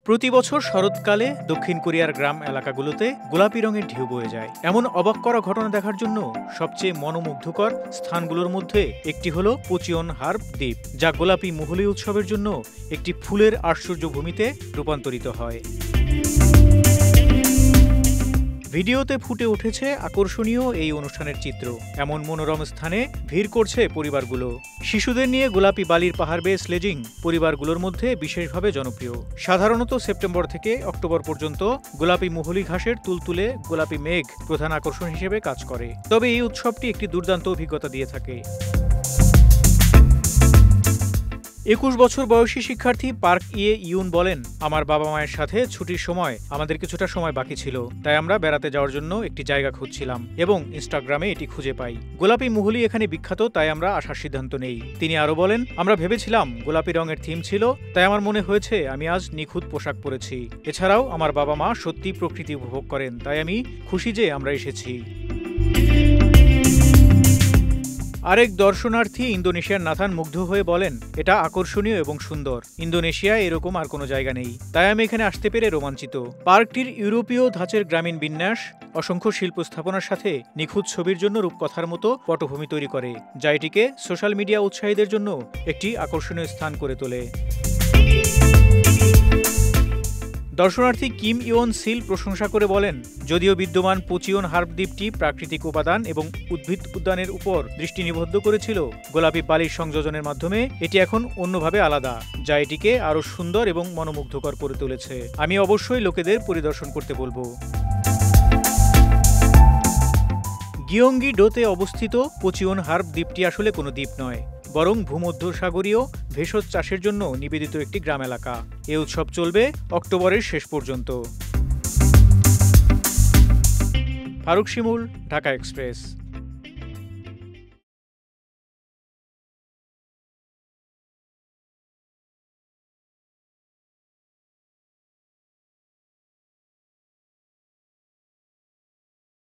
প্রতি বছর শরৎকালে দক্ষিণ কোরিয়ার গ্রাম এলাকাগুলোতে গোলাপি রঙের ঢেউ বয়ে যায়। এমন অবাক করা ঘটনা দেখার জন্য সবচেয়ে মনোমুগ্ধকর স্থানগুলোর মধ্যে একটি হলো পোচিয়ন হার্ব দ্বীপ, যা গোলাপি মহলী উৎসবের জন্য একটি ফুলের আশ্চর্য ভূমিতে রূপান্তরিত হয়। ভিডিওতে ফুটে উঠেছে আকর্ষণীয় এই অনুষ্ঠানের চিত্র। এমন মনোরম স্থানে ভিড় করছে পরিবারগুলো। শিশুদের নিয়ে গোলাপি বালির পাহাড় বেয়ে স্লেজিং পরিবারগুলোর মধ্যে বিশেষভাবে জনপ্রিয়। সাধারণত সেপ্টেম্বর থেকে অক্টোবর পর্যন্ত গোলাপি মহলী ঘাসের তুলতুলে গোলাপি মেঘ প্রধান আকর্ষণ হিসেবে কাজ করে। তবে এই উৎসবটি একটি দুর্দান্ত অভিজ্ঞতা দিয়ে থাকে। ২১ বছর বয়সী শিক্ষার্থী পার্ক ইয়ে ইউন বলেন, আমার বাবা মায়ের সাথে ছুটির সময় আমাদের কিছুটা সময় বাকি ছিল, তাই আমরা বেড়াতে যাওয়ার জন্য একটি জায়গা খুঁজছিলাম এবং ইনস্টাগ্রামে এটি খুঁজে পাই। গোলাপি মহলী এখানে বিখ্যাত, তাই আমরা আসার সিদ্ধান্ত নেই। তিনি আরও বলেন, আমরা ভেবেছিলাম গোলাপি রঙের থিম ছিল, তাই আমার মনে হয়েছে আমি আজ নিখুঁত পোশাক পরেছি। এছাড়াও আমার বাবা মা সত্যি প্রকৃতি উপভোগ করেন, তাই আমি খুশি যে আমরা এসেছি। আরেক দর্শনার্থী ইন্দোনেশিয়ার নাথান মুগ্ধ হয়ে বলেন, এটা আকর্ষণীয় এবং সুন্দর। ইন্দোনেশিয়ায় এরকম আর কোনো জায়গা নেই, তাই আমি এখানে আসতে পেরে রোমাঞ্চিত। পার্কটির ইউরোপীয় ধাঁচের গ্রামীণ বিন্যাস অসংখ্য শিল্প স্থাপনার সাথে নিখুঁত ছবির জন্য রূপকথার মতো পটভূমি তৈরি করে, যা এটিকে সোশ্যাল মিডিয়া উৎসাহীদের জন্য একটি আকর্ষণীয় স্থান করে তোলে। দর্শনার্থী কিম ইয়ন সিল প্রশংসা করে বলেন, যদিও বিদ্যমান পোচিয়ন হার্ব দ্বীপটি প্রাকৃতিক উপাদান এবং উদ্ভিদ উদ্যানের উপর দৃষ্টি নিবদ্ধ করেছিল, গোলাপি বালির সংযোজনের মাধ্যমে এটি এখন অন্যভাবে আলাদা, যা এটিকে আরও সুন্দর এবং মনোমুগ্ধকর করে তুলেছে। আমি অবশ্যই লোকেদের পরিদর্শন করতে বলবো। গিয়ঙ্গি ডোতে অবস্থিত পোচিয়ন হার্ব দ্বীপটি আসলে কোনো দ্বীপ নয়, বরং ভূমধ্যসাগরীয় ভেষজ চাষের জন্য নিবেদিত একটি গ্রাম এলাকা। এই উৎসব চলবে অক্টোবরের শেষ পর্যন্ত। ফারুক শিমুল, ঢাকা এক্সপ্রেস।